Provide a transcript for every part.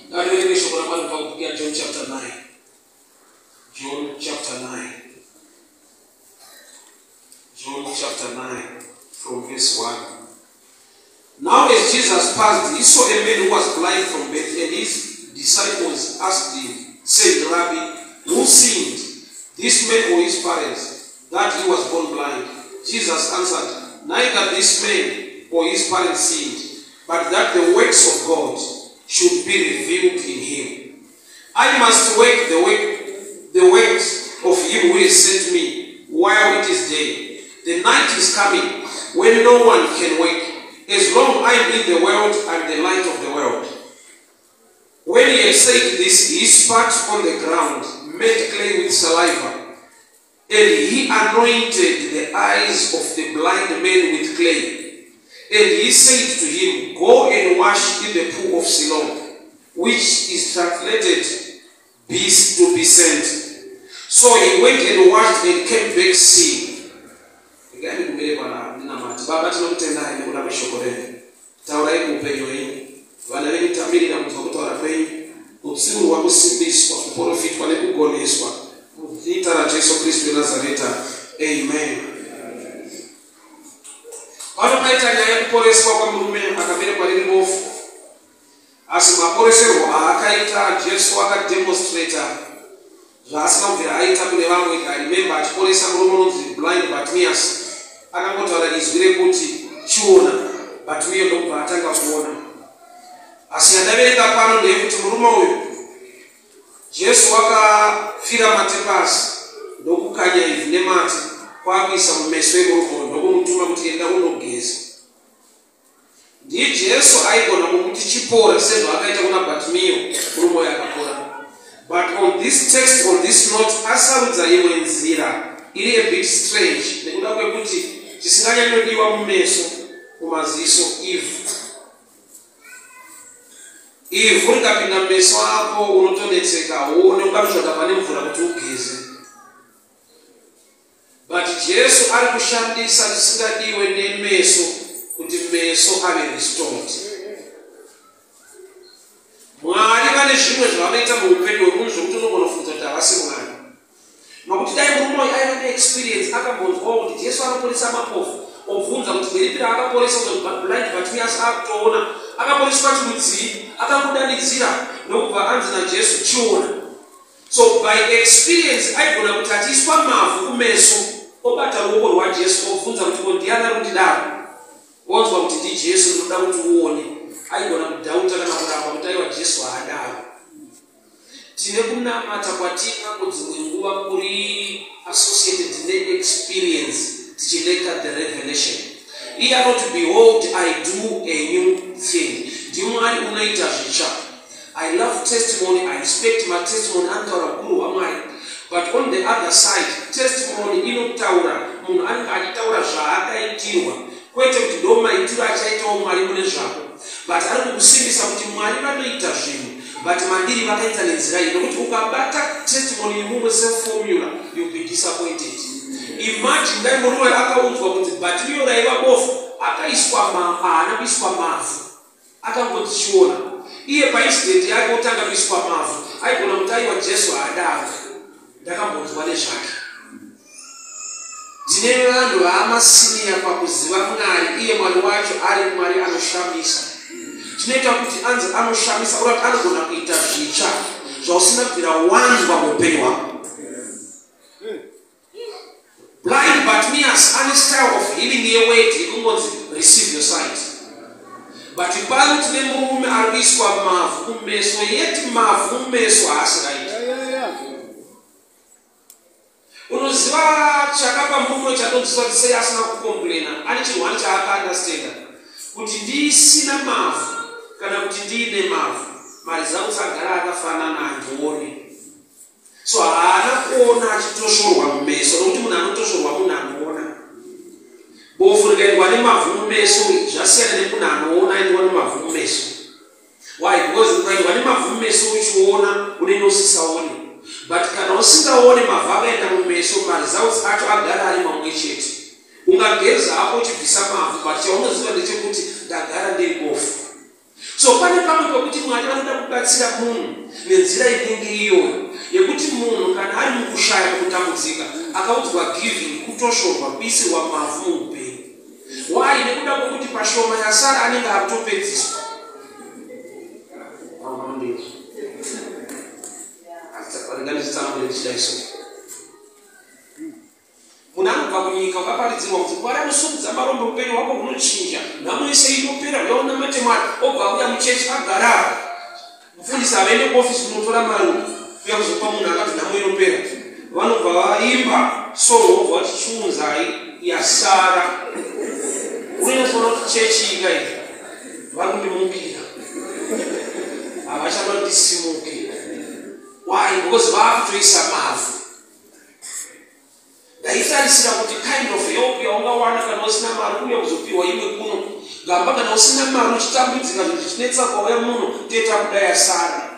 John chapter 9. John chapter 9. John chapter 9 from verse 1. Now as Jesus passed, he saw a man who was blind from birth, and his disciples asked him, saying, Rabbi, who sinned, this man or his parents, that he was born blind? Jesus answered, neither this man or his parents sinned, but that the works of God should be revealed in him. I must work the works of him who has sent me while it is day. The night is coming when no one can work. As long I am in the world, I am the light of the world. When he had said this, he spat on the ground, made clay with saliva, and he anointed the eyes of the blind man with clay. And he said to him, go and wash in the pool of Siloam, which is translated beast to be sent. So he went and washed and came back seeing. Baba tunamtenda ni kuna mashokoreni. Taurai kupenyo hii. Wanaweza tamiri na mtoto wa penyo. Usimu wa kusindiswa, profit wale kugoneswa. Jina la Yesu Kristo wa Nazareta. Amen. Baba paita ya kuporeswa kwa mrume akamere kwa lili bofu. Asima poresero akaita Yesu aka demonstrator. Jasna vile aita kule wangu remember atiporesa mrume blind Bartimaeus. Akangotwara izwire kuti chiona Bartimaeus ndo kubatanga kuona. Asiyadabereka pano ndekuti murume uyu Yesu wakafira matepasi ndokukanya ivi nemati kwakuisa mumeso emurume ndokumutuma kuti enda unogeza. Ndiye Yesu aigona kumuti chipora sezvo akaita kuna Bartimaeus murume uyu akapora. But on this text, on this note, asarudza imwe nzira iri a bit strange nekuda kwekuti tisinganyanyodiwa mumeso kumaziso ivhu rikapinda mumeso ako unotodetseka uone ukamisvaka pane mvura kuti ugeze. But Jesu ari kushandisa tisingadiwe nemeso kuti meso ave restored. Mwari vane zvimwe zvavanoita muupenyu hwemunhu zvokuti unogona kufunza kuti havasi Mwari. Nokuti dai murume uyu aiva neexperience akambonzwawo kuti Jesu anoporesa mapofu, obvunza kuti nderipira akaporesa kuti blind Bartimaeus akutoona, akaporeswa chimudzii, akamudanidzira ndokubva anzi naJesu chiona. So by experience aigona kuti achiiswa mavhu kumeso obata ruoko rwaJesu obvunza kuti ndiani ari kundidaro, onzwa kuti ndiJesu ndinoda kuti uone, aigona kudhauta kana kuramba kuti aiwa Jesu haadaro. Tine kunamata kwatina kudzimwe nguva kuri associated ne-experience tichileka the revelation. Iye anoti behold I do a new thing. Ndimwari unoita zvicha. I love testimony, I respect my testimony antaura guru waMwari. But on the other side, testimony inotaura munhu anenge achitaura zvaakaitirwa. Kwete kuti ndo maitiro achaitawo Mwari mune zvako. But ari kukusimbisa kuti Mwari vanoita zvinhu. But mandiri vakaita nenzira iyi nokuti ukabata testimony yemumwe se-formula you'll be disappointed. Imagine dai murume akaunzwa kuti Bartimaeus raiva bofu haana kuiswa mavhu akangodzichiona. Iye paincident yake otanga kuiswa mavhu aigona kuti aiwa Jesu haadaro, ndakambonzwa nezvake. Tine vanhu vaamasinia pakuziva Mwari, iye Mwari wacho ari Mwari anoshamisa. Tinoita kuti anzi anoshamisa uye anogona kuita zvicha zvausina kubvira wanzwa muupenyu hwako. Blind Bartimaeus ane style of healing yeweti yekungonzi receive your sight. But pano tine murume ari kuiswa mavhu kumeso, yeti mavhu mumeso haasikaiti. Unoziva chakapa murume chatonziswa kuti sei asina kukomplaina, ane chinhu chaakaandastenda kuti ndisina mavhu kana kuti ndiine mavhu, mari dzangu dzagara akafanana handione. So haana kuona achitoshorwa mumeso, nokuti munhu anotoshorwa munhu anoona. Bofu rikaendwa nemavhu mumeso zvasiyana nemunhu anoona aendwa nemavhu mumeso. Why? Because ukaendwa nemavhu mumeso uchiona unenge usisaone. But kana usingaone mavhu akaenda mumeso, mari dzawo acho agara ari mamwe chete. Ungageza hapo uchibvisa mavhu, but chaunoziva ndechekuti ndagara ndiri bofu. So pane pamwe pekuti Mwari vanoda kubatsira munhu nenzira inenge iyoyo yekuti munhu kana ari mukushaya kutambudzika akaudzwa giving kutoshorwa kuisirwa mavhu muupenyu. Why? Nekuda kwekuti pashoma yasara anenge akutopedziswa. Munhu anobva kunyika ukaparidzirwa kuti Mwari anosumudza marombo upenyu hwako hunochinja, nhamo yese inopera, uyaona matemari obva kuya muchechi agara mufundisi avaende kuofisi kunotora mari uya kuzopa munhu akati nhamo inopera, vanobva vaimba soro obva vati chiunzai yasara. Unofanira kuti chechi ika iyi vari kundimukira, havachada kutisimuke. Why? Because vakutoisa mavhu. Ndaitarisira kuti kind of help yaungawana kana usina mari uya kuzopiwa imwe kuno, gamba kana usina mari uchitambudzika kuti chinetsa kwauya muno teta kuda yasara.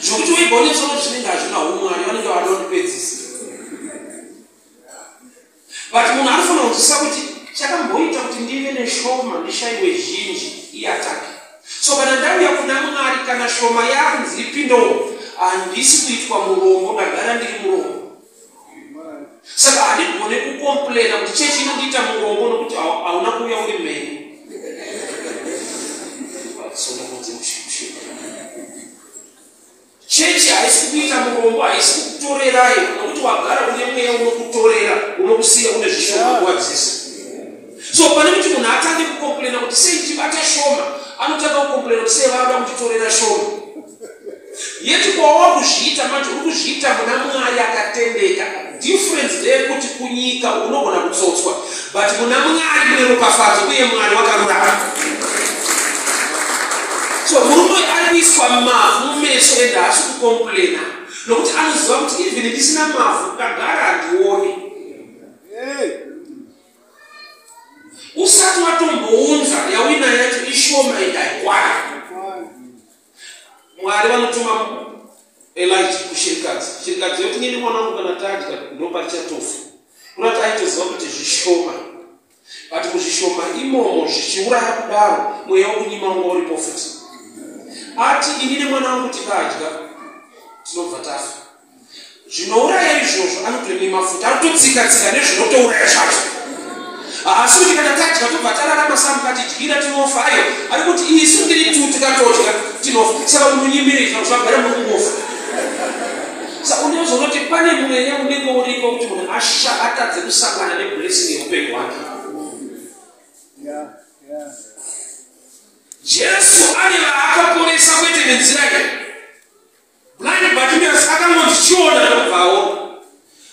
Zvokuti weibva nesoro zvinenge hazvina umwari vanenge vada kundipedzisa. But munhu anofanira kunzwisisa kuti chakamboita kuti ndive neshoma ndishayiwe zhinji iatake. So kana ndauya kuna Mwari kana shoma yanzi ipindowo, handisi kuitwa murombo, ndagara ndiri murombo. Saka handigone kukomplaina kuti chechi inondiita murombo nokuti hauna kuuya uri mheni. Chechi haisi kuita murombo, haisi kukutorerai nokuti wagara une mweya unokutorera, unokusiya une zvishoma kuwadzisa. So pane kuti munhu atange kukomplaina kuti sei chibata shoma, anotanga kukomplaina kuti sei vanoda kutitorera shoma. Yeti kwawa kuzviita manje uri kuzviita muna Mwari akatendeka. Difference ndeyekuti kunyika unogona kutsotswa, but muna Mwari mune ropafadzo uye Mwari wakarurama. So murume ari kuiswa mavhu mumeso ende haasi kukomplaina nokuti anoziva kuti even ndisina mavhu ndagara handioni. Usati watombounza yawina yacho ishoma indaikwana. Mwari vanotuma Elijah kushirikadzi. Shirikadzi yoti nini mwanangu kana tadya ndopaticha tofu. Unati aitoziva kuti zvishoma. But muzvishoma imomo zvichiuraya kudaro mweya wekunyima wanga uripo futi. Ati inini mwanangu tikadya tinobva tafa. Zvinouraya izvozvo anotonima futi, anototsika-tsika nezvinotouraya zvacho. Asi kuti kana tadya tobva tararama samukati dyira tinofa, ayo ari kuti isu ndiri tu tikatodya tinofa. Saka munonyimirika zvagara mukungofa. Saka unozonoti pane mweya unenge uripo kuti munhu atadze kusangana neblessing yeupenyu hwake. Jesu ari vaakaporesa kwete nenzira iyi. Blind Bartimaeus akangonzichiona nokubvawo.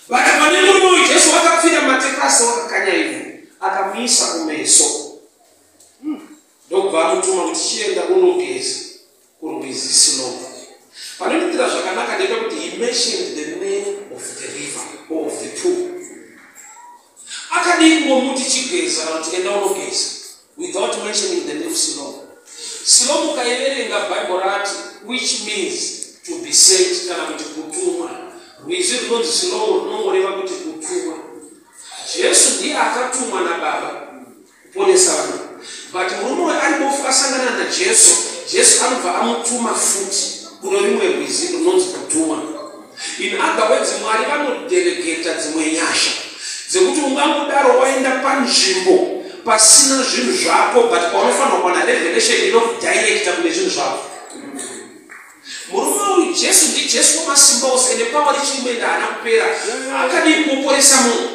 But pane murume uyu Jesu akapfira matekasi wakakanya ivhu akamisa kumeso. Ndokubva amutuma kuti chienda unogeza kurwizi Siloam. Panoitira zvakanaka ndepekuti he mentioned the name of the river or of the pool. Akadingomuti chigeza kuti enda unogeza without mentioning the name Siloam. Siloam ukaiverenga Bible rati which means to be sent kana kuti kutumwa. Rwizi runonzi Siloam runongoreva kuti kutumwa. Jesu ndiye akatumwa naBaba kuponesa vanhu. But murume aribofu asangana naJesu, Jesu anobva amutuma futi kuno rimwe rwizi runonzi kutumwa. In other words, Mwari vanodelegata dzimwe nyasha dzekuti ungangodaro waenda panzvimbo pasina zvinhu zvako, but paunofanira kuwana revelation inokudirecta kune zvinhu zvako. Murume uyu Jesu ndiJesu wamasimba ose ende pawa richimenda haana kupera. Akadi kuporesa munhu.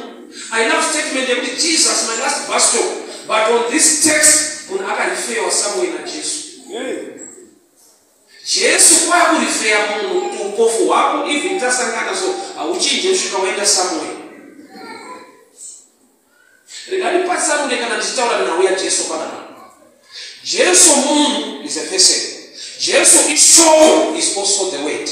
I love statement yekuti Jesus my last bus stop, but on this text munhu akarifewa somewhere na Jesu. Jesu kwakurifeya munhu kuti upofu hwako even tasangana so hauchinje kusvika waenda somewhere. Reganipatsanure kana ndichitaura nhau yaJesu panapa. Jesu munhu is a person. Jesu is soul is also the word.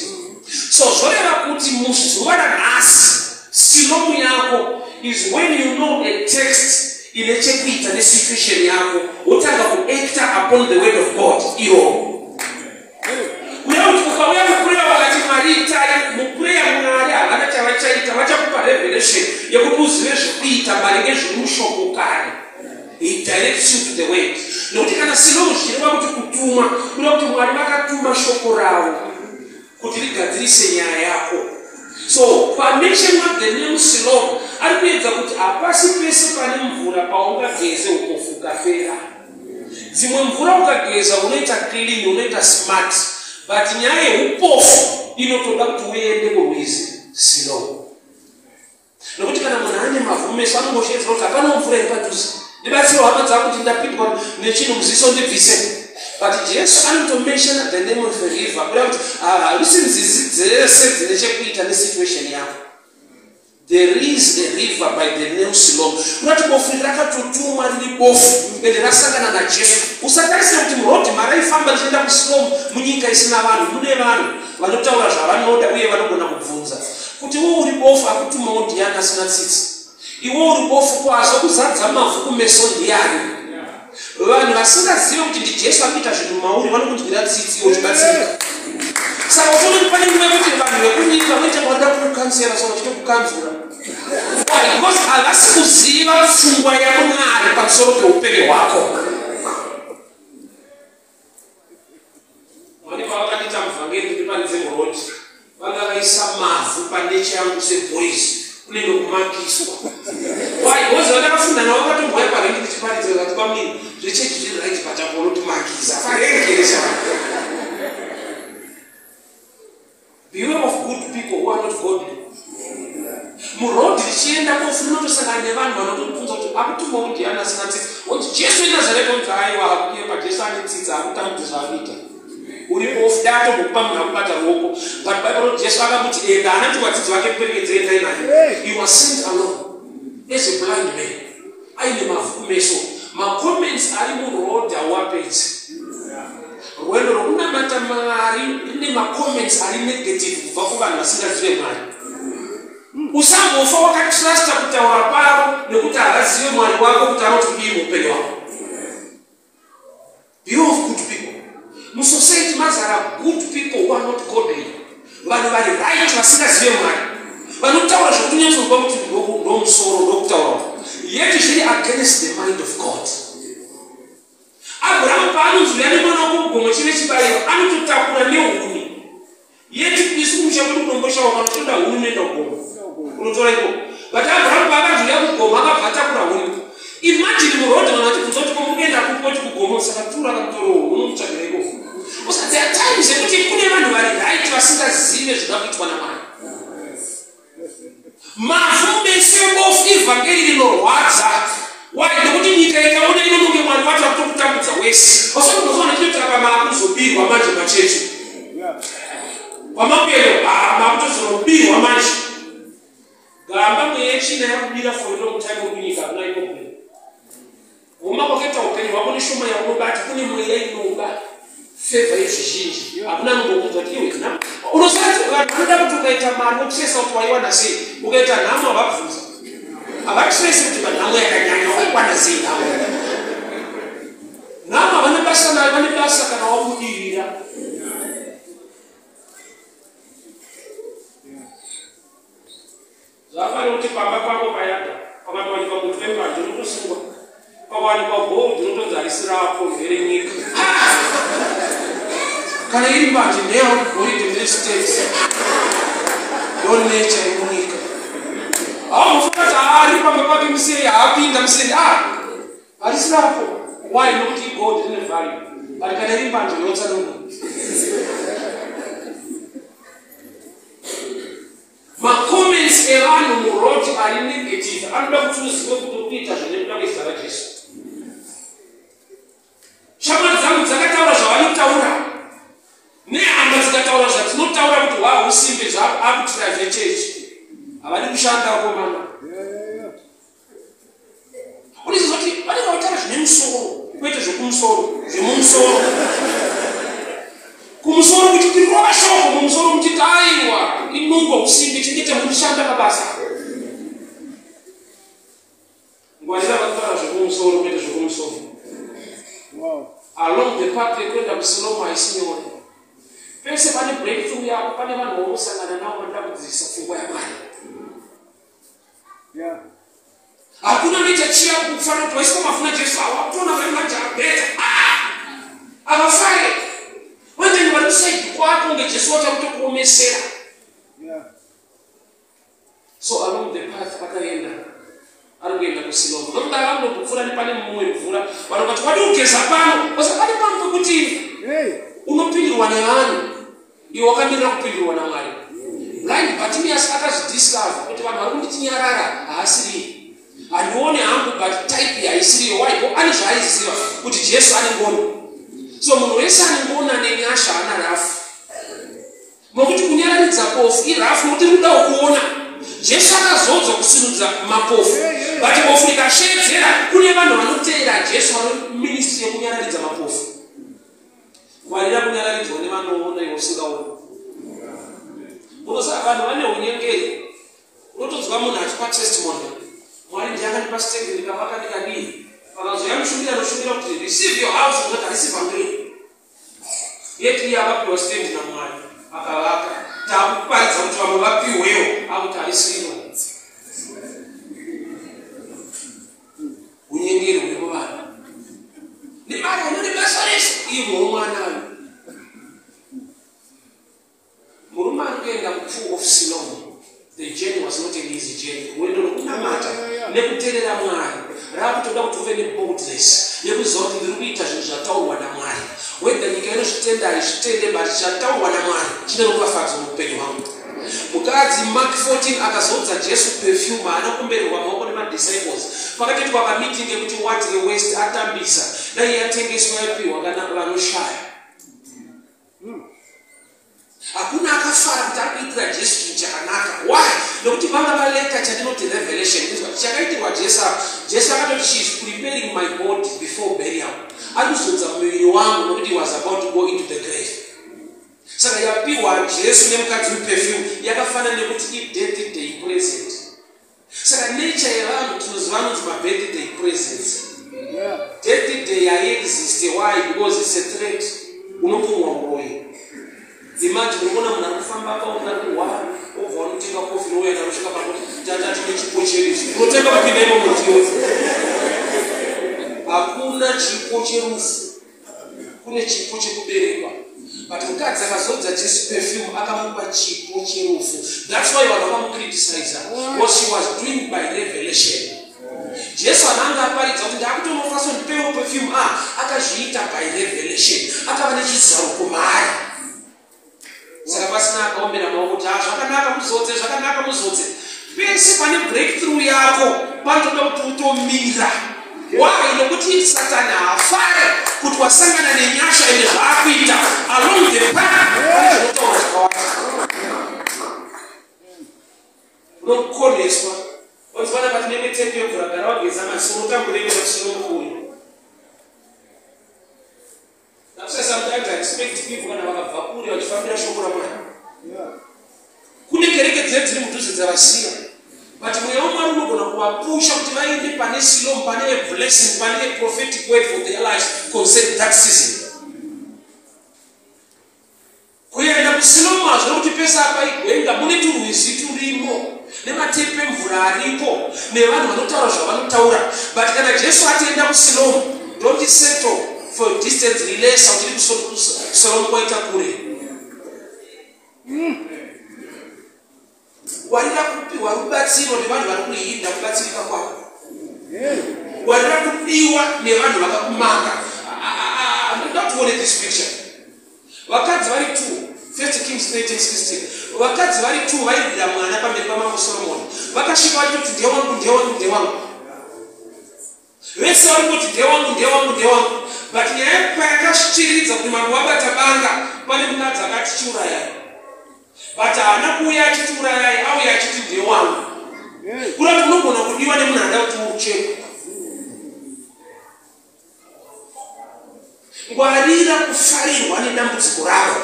So zvoreva kuti muzuva ranhasi Siloam yako is when you know a text ine chekuita nesituation yako wotanga kuacta upon the word of God iwo. Uyauti ukauya mukureya wakati Mwari itai mukureya Mwari havana chavachaita, vachakupa revelation yekuti uzive zvekuita maringe zviri mushoko kare. He directs you to the word. Nokuti kana Siloam zvireva kuti kuda kuti Mwari vakatuma shoko ravo kuti rigadzirise nyaya yako. So pamention of the name Siloam ari kuedza kuti hapasi pese pane mvura paungageze upofu ukapera. Dzimwe mvura ukageza unoita clean, unoita smart, but nyaya yeupofu inotoda kuti uende kurwizi Siloam. Nokuti kana munhu ane mavhumeso anongoshedzera kuti hapana mvura iri padhuze, ndibatsire hama dzako kuti ndapindwa nechinhu muziso ndibvise. But Jesu anotomentiona the name of a river kuda kuti harisi nzizi dzese dzine chekuita nesituation yako. There is a river by the name Siloam. Kunati bofu rakatotumwa riri bofu ende rasangana naJesu. Usatarisire kuti murodhi maraifamba richienda kuSiloam munyika isina vanhu, mune vanhu vanotaura zvavanoda uye vanogona kubvunza. Kuti iwe uri bofu hakutumawo ndiani asina tsitsi. Iwe uri bofu kwazvo kuzadza mavhu kumeso ndiani. Vanhu vasingazive kuti ndiJesu akuita zvinhu mauri vanokunzwira tsitsi iwo chibatsirika. Saka utoona pane nguva yekuti vanhu vekunyika vanoita kwanda kukansera saka chitokukanzura. Because havasi kuziva pfungwa yaMwari pamusoro peupenyu hwako. Vane pavakatiita muvhangeri kuti panze murodhi vanga vaisa mavhu paneche yangu seboys kunenge kumakiswa. Why? Because vandakafunda navo vakatombouya parengi tichiparidza vakati kwamiri zvechechi zviri right patapolo timakisa parengeresha. Beware of good people who are not godly. Murodhi richienda kofuna kutosangana nevanhu vanotobvunza kuti akutumbawo ndiani asina tsitsi. Kuti Jesu weNazareta unzi aiwa hakuye paJesu ane tsitsi hakutanga kuti zvaanoita. Uripo ofudato mukupa munhu akubata ruoko. But Bible Jesu akamuti enda anati vadzidzi vake perekedze endai naye. He was sent alone as a blind man. Aine mavhu kumeso. Macomments ari murodhi hauwapedzi. Rwendo rwokunamata Mwari rine macomments ari negative kubva kuvanhu vasingazive Mwari. Usambofa wakatrasta kutaura kwavo nekuti havazive Mwari wako kuti anoti kudii muupenyu hwako. Beware of good people. Musociety mazara good people who are not godly. Vanhu vari right vasingazive Mwari. Vanotaura zvokunyatsokuva kuti ndomusoro ndokutaura. Yet zviri against the mind of God. Abraham paanonzwi ane mwana wokumugomo chive chibayiro anototakura nehuni. Yet isu kumusha kwedu kunomboshawa kana toda huni unoenda kugomo. Unotora iko. But Abraham paakabva kugomo akabva atakura huni. Imagine murodhi vanoti kubvunza kuti komukuenda kupoti kugomo saka tura akamutoro unomutsvagira iko. Because there are times ekuti kune vanhu vari right vasingazive zvinoda kuitwa naMwari. Mavhu mese bofu ivhangeri rinorwadza. Why? Nekuti nyika ikaona inonge Mwari wacho akutokutambudza wese. Unozoona chinoita pamaakuzobirwa manje machechi. Pamapero maakutozobirwa manje. Gamba mweyechina yakubira for long time munyika hakuna ikope. Uma kwakaita upenyu hwako neshoma yaunobata kune mweya inobata. Favor yezvizhinji hakuna nongokudza kuti iwe nhamo. Unosati vanhu vanoda kuti ukaita mari wotresa kuti waiwana sei. Ukaita nhamo havabvunza. Havatresi kuti vanhamo yakanyanya waikwana sei nhamo. Nhamo vane basa nayo vane basa kana wabudirira. Zvakafanira kuti pamba pako payada pakawanikwa muti wembanje unotosungwa. Pakawanikwa gold unotonzarisirapo mverenyika. Kana iri mbanje neyaugoride mune-states yonature yemunyika haumufuna kuti ari pamba pake museri haapinda museri harisirapo. Why? Nokuti igold rine value. But kana iri mbanje yotsanunga. Macomments evanhu murodhi ari negative anoda kuti uzive kuti kuita zvinekuda kwezita raJesu. Shamwari dzangu dzakataura zvavanotaura nehama dzikataura zvatinotaura kuti usimbe zvaakutira zvechechi havadi kushandako mama. Unizoti vanenge vataura zvine musoro kwete zvekumusoro zvemumusoro. Kumusoro kuti rova shoko mumusoro muchiti aiwa inungo usimbe chengete muchishanda mabasa. Ngwarira vakutaura zvekumusoro kwete zvekumusoro. Along the path yekuenda kuSiloam haisi nyore. Pese pane breakthrough yako pane vanhu vaunosangana navo vanoda kudzidzisa pfungwa yaMwari. Hakuna nechachiya kufanira kuti waiswa mavhu naJesu hawa kutoona vari majaha beta. Havafare. chiso chakutokuomesera. So along the path akaenda arikuenda kuSiloamu. Nokudaro vanotopfuura nepane mumwe mvura. Vanhu vakati wadi kugeza pano, pasapane pano pekuti unopindirwa nevanhu, iwe wakamirira kupindirwa naMwari. Blind Bartimaeus akazvidiscover kuti vanhu vari kunditinyarara haasiri. Handione hangu but type haisiriyo. Why? Ane zvaaiziva kuti Jesu ane ngoni. So munhu wese ane ngoni ane nyasha ana rafu. Nokuti kunyararidza bofu irafu nokuti rikuda kuona. Jesu akazodzwa kusinudza mapofu. But bofu rikashedzera kune vanhu vanoteera Jesu vari ministry yekunyararidza mapofu. Warira kunyararidzwa nevanoona iwe usingaoni. Unoziva vanhu vane unyengeri. Unotonzwa munhu achipa testimony. Mwari ndiakandipa stake ndikavaka ndikadii. Vakazoya mushumira anoshumira kuti receive your house unoti receive ngei. Yet iye akapiwa stake naMwari akavaka. Takuparidza kuti vamwe vapiwewo akuti haisiro. Unyengeri huri muvanhu. Nemari anori basa rese ivo mwana. Murume ari kuenda kupfuwo of Siloamu. The journey was not an easy journey. Wendo rokunamata nekuteerera Mwari raakutoda kuti uve neboldness yekuziva kuti ndiri kuita zvinhu zvataurwa naMwari. Wenda nyika inozvitenda zvitende but zvataurwa naMwari chine rokafadza muupenyu hwangu. Mukadzi Mark 14 akazodza Jesu perfume anakombererwa maoko nemadisciples. Pakaitwa kameeting yekuti what a waste atambisa. Dai yatengeswa yapiwa kana vanoshaya. Hakuna akafara kuti akuitira Jesu chinhu chakanaka. Why? Nokuti vanga valeta chandinoti revelation. Chakaitirwa Jesu akatoti she is preparing my body before burial. Arikuzodza muviri wangu nokuti he was about to go into the grave. Saka yapiwa Jesu nemukadzi perfume yakafanana nekuti i-birthday present. Saka nature yevanhu tinoziva vanonzi ma-birthday presents. Birthday haiexiste. Why? Because it's a threat. Unopumwa uroyi. Imagine unaona munhu arikufamba akaona kuhwa obva unotenga kofi nouya arosvika pakoti tatati nechipo cherufu. Unotenga papinda imomo ndiyo. Hakuna chipo cherufu. Kune chipo chekuberekwa. But mukadzi akazodza Jesu perfume akamupa chipo cherufu. That's why vanhu vakamukriticize. What she was doing by revelation. Jesu ananga aparidza kuti ndakutonofaso ndipewo perfume akazviita by revelation. Akava nechizaro kumari. Saka pasina akaombera maoko kuti zvakanaka muzodze. Pese pane breakthrough yako panotoda kuti utomira. Why? Nokuti Satani haafare kuti wasangana nenyasha ine zvaakuita along the path. Zvinotaura zvakawanda. Unokoneswa. Unofana kuti nenge tepi yemvura gara wageza maso unotamburenge kuSiloamu uyu. That's why sometimes I expect people when I have kure vachifambira shoko raMwari. Kune kereke dziri mudhuze dzavasiya. But mweya waMwari unogona kuvapusha kuti vaende pane Siloamu, pane a blessing, pane a prophetic word for their lives concerning that season. Kuenda kuSiloamu hazvina kuti pese apa igwenga mune turwizi turimo nematepe emvura aripo nevanhu vanotaura zvavanotaura. But kana Jesu atienda kuSiloamu, don't settle for distance relation uchiri kuSiloamu kwaita kure. Warira kupiwa rubatsiro nevanhu vari kuhinda kubatsirika kwako. Warira kupiwa nevanhu vakakumanga. I'm not to this picture. Vakadzi vari 2, 1 Kings 13:16. Vakadzi vari 2 vaibvira mwana pamberi paMambo Solomoni. Vakasvika vachiti ndiye wangu. Vese vari kuti ndiye wangu. But nyaya payakasvitiridza kuti mambo vabata banga pane mukadzi akati chiurayai. But haana kuuya achiti urayai, auya achiti ndiye wangu. Kurati unogona kudiwa nemunhu anoda kuti uruchekwe. Ngwarira kufarirwa nedambudziko rako.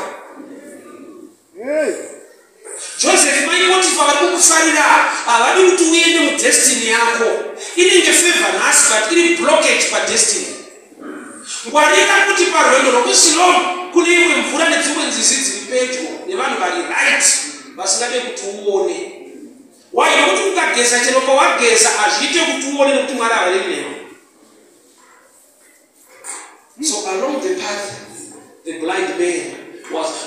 Joseph Potifa vari kukufarira havadi kuti uende mudestiny yako. Inenge favor nhasi but iri blockage padestiny. Ngwarira kuti parwendo rwokuSiloamu kune imwe mvura nedzimwe nzizi dziri pedyo nevanhu vari right vasingade kuti uone. Why? Nokuti ukageza chero pawageza hazviite kuti uone nekuti Mwari havariri newe. So along the path, the blind man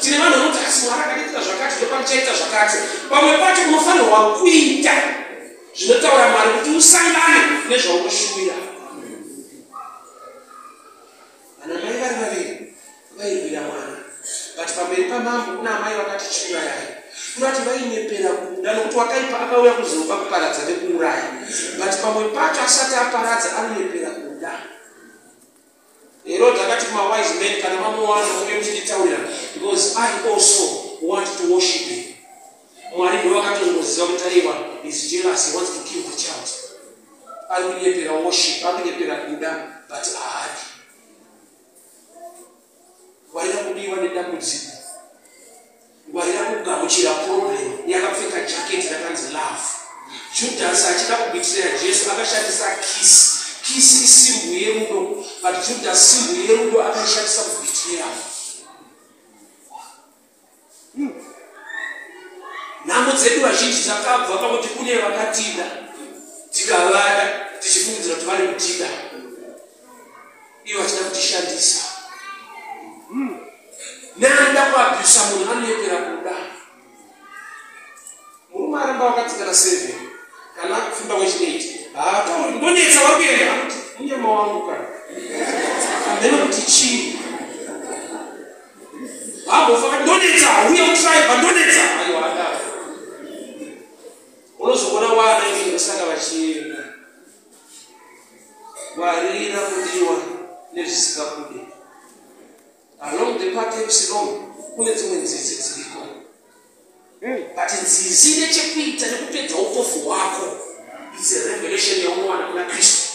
tine vanhu vanoti asi Mwari akatiita zvakati ndopanichaita zvakati. Pamwe pacho unofanirwa kuita zvinotaura Mwari kuti usangane nezvaunoshumira. Vanamai vari vaviri vairwira mwana, but pamberi pamambo kuna amai vakati chiurayai. Kurati vainyepera kuda nokuti wakaipa akauya kuzopa kuparadza nekuuraya, but pamwe pacho asati aparadza anonyepera kuda. Herod akati kumawise men kana mamuwana muve muchinditaurira, because I also want to worship him. Mwari ndiye akatoziva kuti aiwa is jealous, he wants to kill the child. Ari kunyepera worship, ari kunyepera kuda, but ahadi. Warira kudiwa nedambudziko, warira kugamuchira problem yakapfeka jaketi rakanzi love. Judas achida kubitira Jesu akashandisa kisi isimbu yerudo, but Judas simbu yerudo akashandisa kubitira. Nhamo dzedu vazhinji dzakabva pakuti kune vakatida tikavada tichifungidzira kuti vari kutida, ivo vachida kutishandisa. Nanda kuabhusa munhu anoyepera kuda. Murume aramba wakatsikana 7 kana kufunda wechi8 ndonetsa wakuenda kuti munyama wangu kana andena kuti chii abofa ndonetsa uye utraiba ndonetsa ayo ada unozokona wana izvi saka vachienda varira kudiwa nezvisikabude. Along the path epsilon kune dzimwe nzizi dziriko, but nzizi nechekuita nekupedza upofu hwako. It's a revelation yaunowana kuna Kristu.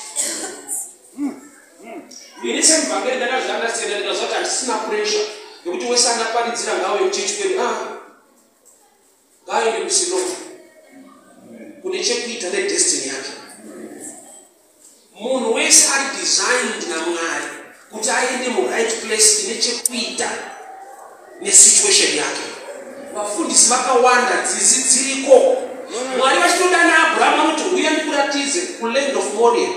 Ini semubhangeri ndakazviandastenda ndikazoti handisina pressure yekuti wese angaparidzira ngauye kuchechi kwedu ngaaende kusiloni kune chekuita nedestiny yake. Munhu wese ari designed naMwari kuti aende mu-right place ine chekuita nesituation yake. Vafundisi vakawanda dzizi dziriko. Mwari vachitoda naAbhurahama kuti uya ndikuratidze kuland of Moriah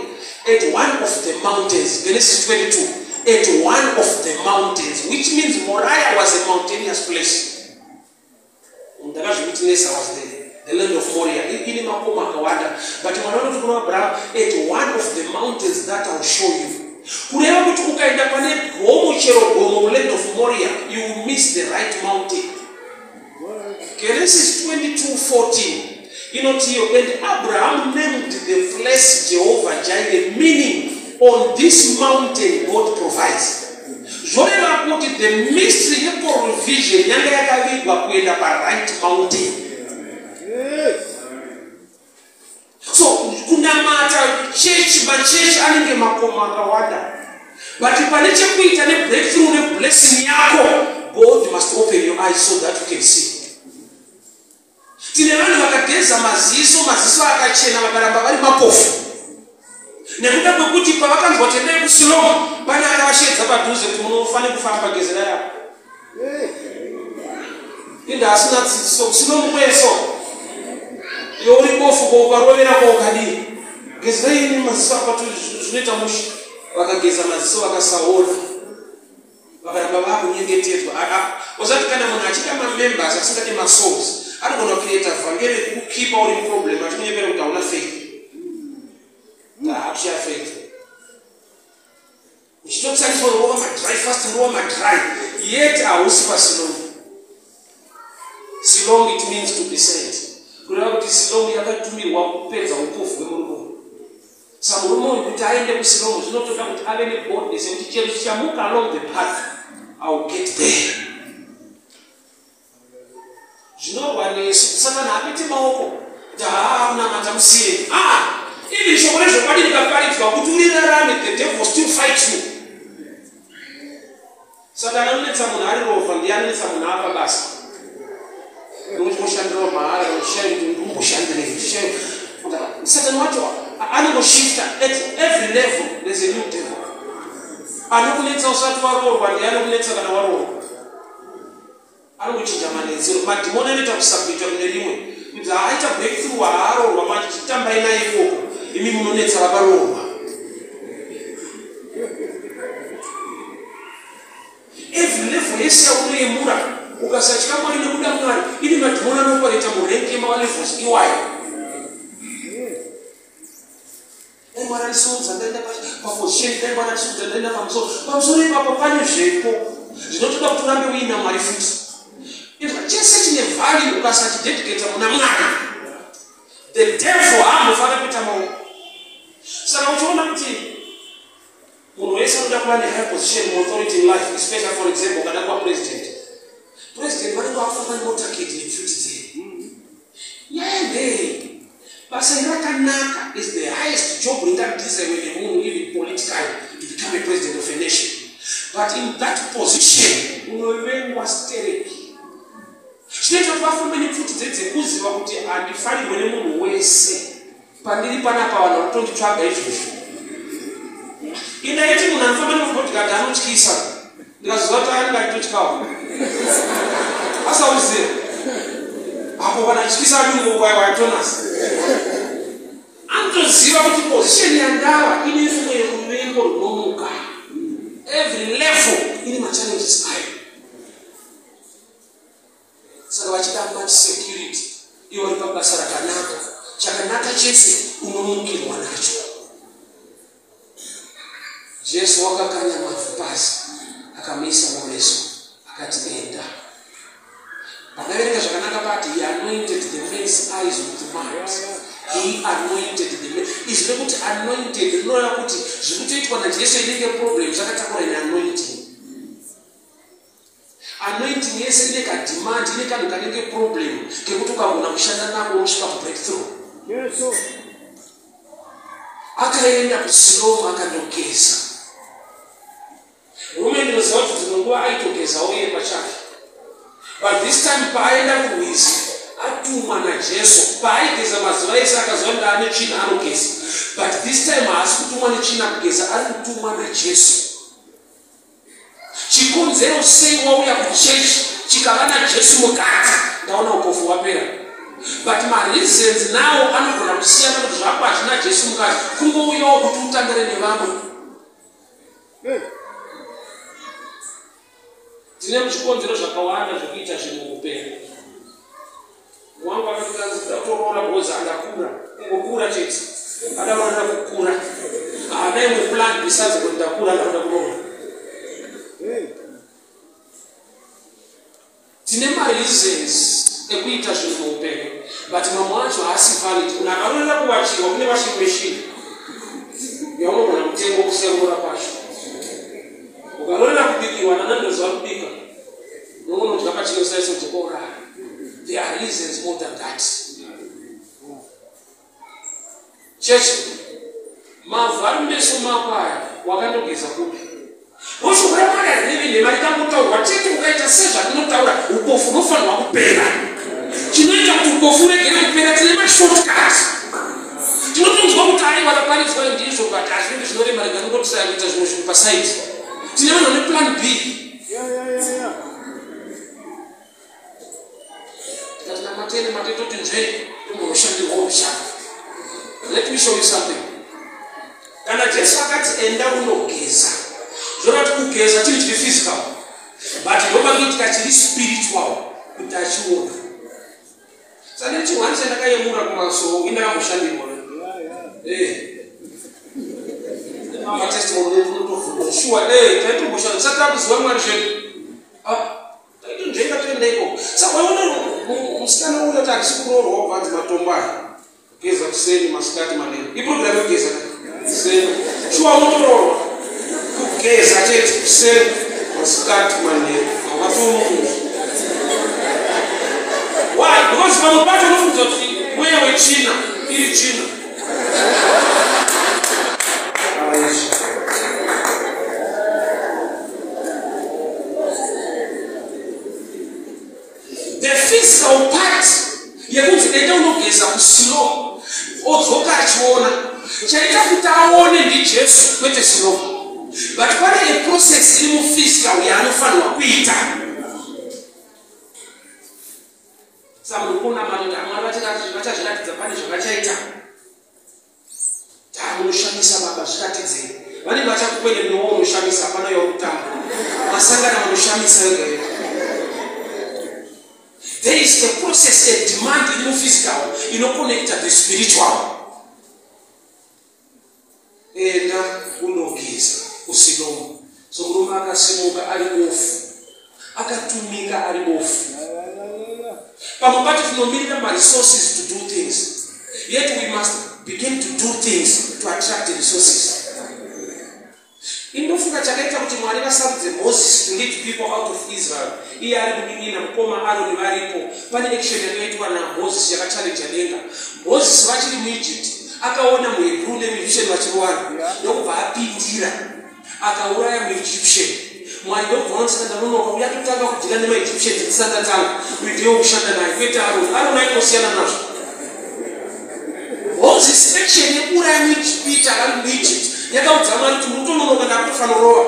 at one of the mountains. Genesis 22. At one of the mountains, which means Moriah was a mountainous place. Ndakazvikuti Nesa was there. The land of Moriah. Ine makomo akawanda. But Mwari vanoti kuna Abraham, at one of the mountains that I'll show you. Kureva kuti ukaenda pane gomo chero gomo land of Moriah, you will miss the right mountain. Genesis 22:14. Inoti and Abraham named the place Jehovah Jireh, meaning on this mountain God provides. Zvoreva kuti the mystery of provision yanga yakavigwa kuenda pa right mountain. So kunamata church anenge makomo akawanda, but pane chekuita ne breakthrough ne blessing yako, God must open your eyes so that you can see. Tine vanhu vakageza maziso akachena vakaramba vari mapofu nekuda kwekuti pavakanzwa tendai kusilomu pane akavashedza padhuze kuti munofanira kufamba pagezera yako. Inda asina dzidziso kusilomu kweso iwe uri bofu kwaukarovera kwaukadii gezera ini maziso apatu zvinoita mushi. Vakageza maziso vakasaona vakaramba vakunyengetedzwa. Usati kana munhu achida mamembers asingade masouls anogona kucreate vhangeri kukipa uri problem achinyepera kuti hauna faith. Hakushaya faith. Uchitotsaniswa rova madry fast rova madry yet hausi pasilongo. Silong it means to be sent. Kureva kuti silongo yakatumirwa kupedza upofu hwemurume. Samurume uyu kuti aende kusilongo zvinotoda kuti ave neboldness yekuti chero chichamuka along the path I will get there. Zvinorwa nesu kusangana apete maoko kuti unamata musiye. Ili shoko rezvokwadi rikaparidzwa kuti urirarame, the devil still fight you. Saka anonetsa munhu ari rova ndiye anonetsa munhu apa basa. Nokuti moshandira mahara ushayi kuti ndimboshandirei. Satan wacho anoshifta at every level. There's a new devil. Anokunetsa usati waroorwa ndiye anokunetsa kana waroorwa. Anokuchinja manetsero. Madhimoni anoita kusabhita kune rimwe. Kuti aita breakthrough haaroorwa manje chitambai naye ikoko. Imi munonetsa vakaroorwa. Every level mesi yakunoyemura ukasatya Mwari nekuda Mwari ini madhimoni anopareta murengi mavalevhosi iwayo. Dai Mwari andisiudza ndaenda paposition, dai Mwari andisiudza ndaenda pamusoro ipapo pane zvepo zvinotoda kuti urambe uina Mwari futi. Chese chine value ukasachidedicata muna Mwari, the devil haambofana kuita maoko. Saka uchiona kuti munhu wese anoda kuva nehigh position authority in life, especially for example kana kuva president vanenge vafamba nemotaketi nepfuti dzenu yaendei basa rakanaka is the highest job ringadeserve nemunhu even politically to become a president of a nation, but in that position unovengwa stereki. Chinoita kuti vafambe nepfuti dzekuziva kuti handifanirwe nemunhu wese pandiri panapa vanhu vanotonditsvaga izvozvo. Indaiti munhu anofamba nemubhodhikadhi anotyisa ndikaziva kuti anenge achitotyawo asauziva apo vanatyisa adungukwaiwaitonasa anotoziva kuti position yandava ine rumwe ruvengo runomuka, every level ine machallenges ayo. Saka vachida much security iwo ri pabasa rakanaka, chakanaka chese unomukirwa nacho. Jesu wakakanya mavhu pasi akamuisa mumeso akati enda. Pakaverenga zvakanaka pati he anointed the man's eyes with might. He anointed the man. Izvi kuti anointed rinoreva kuti zvikutoitwa naJesu inenge problem zvakatakura ine anointing. Anointing yese ine kademand, ine kanhu kanenge problem kekuti ukagona kushanda nako unosvika kubreakthrough. Akaenda kuSilomu akandogeza. Rume ndinoziva kuti dzimwe nguva aitogezawo iye pachake, but this time paaenda kurwizi atumwa naJesu. Paaigeza mazuva ese akaziva kuti ane tsvina anogeza, but this time haasi kutumwa netsvina kugeza, ari kutumwa naJesu. Chikonzero sei wauya kuchechi chikava naJesu mukati? Ndaona upofu wapera. But mareasons nawo anogona kusiyana kuti zvako hazvina Jesu mukati, kungouyawo kuti utangire nevamwe. Tine zvikonzero zvakawanda zvokuita zvinhu muupenyu. Mwangu akatoroora bhozi andakura, kungokura chete. Adaona kukura. Haana imwe plan besides kuti ndakura ndakuda kuroora. Tine mareasons ekuita zvinhu muupenyu, but mamwe acho haasi valid. Munhu akaroorera kuvachirwa kune washing machine yaunogona kutenga kusengura kwacho. Ukaroorera kubikirwa nanandoziva kubika nonodya pachinosiso chekuuraya. There are reasons more than that. Church, mavhu ari mumeso mako aya wakandogeza kupi? Wosvokora mwana rinenge nhema rikangotaurwa chete ukaita sezvandinotaura upofu unofanirwa kupera. Chinoita kuti upofu uregere kupera tine mashortcut. Tinotonzwa kuti ari vakaparidzwa ndizvo kuti hazvinenge zvinorema rega nongotisaya kuita zvimwe zvinhu pasaidi. Tine vanhu vane plan B. Tikati namatene matetoti nzve tomboshandirwa mushanda. Let me show you something. Kana Jesu akati enda unogeza, zvona kuti kugeza chiri chiri physical, but ndoba kuti chiri spiritual kuti achiona. Saka nechihwani chandakayemura kumasoro indakamoshandirwa. Matestimony unotovhunda shuwa taitomboshandira saka takuziva Mwari zvedu. Taitonzvenga toendaiko. Saka waona musikana uya kuti handisi kuroorwa kubvanzi matombo aya. Kugeza kuseni masikati manene. Iprogramu yokugeza kuseni. Shuwa unotoroorwa. Kugeza chete kuseni masikati manene. Hawatomunhu. Why? Because pamwe pacho unofunza kuti mweya wechina iri china. The physical part yekuti enda unogeza kuSilomu odzoka achiona chaita kuti aone ndiJesu kwete Silomu, but pane a process iri muphysical yaanofanirwa kuita. Saka munokona madhodha Mwari vachazviratidza pane zvavachaita. Tamunoshamisa baba zvikatidzei. Vanenge vachakukwene minowo unoshamisa hapana yaurikutamba. masangana manoshamisa yoga. There is a process, a demand in the physical, connected to the spiritual. Enda unogeza usilomo. So mruma akasimuka ali off. Akatumika ali off. Pamupati tunomilika my resources to do things. Yet we must begin to do things to attract the resources. Indofuka chakaita kuti Mwari vasaridze Moses to lead people out of Israel. Iye ari kudinina mukoma Aroni varipo. Pane action yakaitwa na Moses yakachallenge denga. Moses vachiri muEgypt akaona muHebrew nemuEgyptian vachiwana. Ndokubva apindira akauraya muEgyptian. Mwari ndokubva saka ndanonoka uya kutanga kudhila nemaEgyptian tisanga tanga ndiyo kushanda naye kwete Aroni aikosiyana nazvo. Moses action yekuraya muEgypt ari muEgypt yakaudza Mwari kuti mutononoka ndakufanorowa.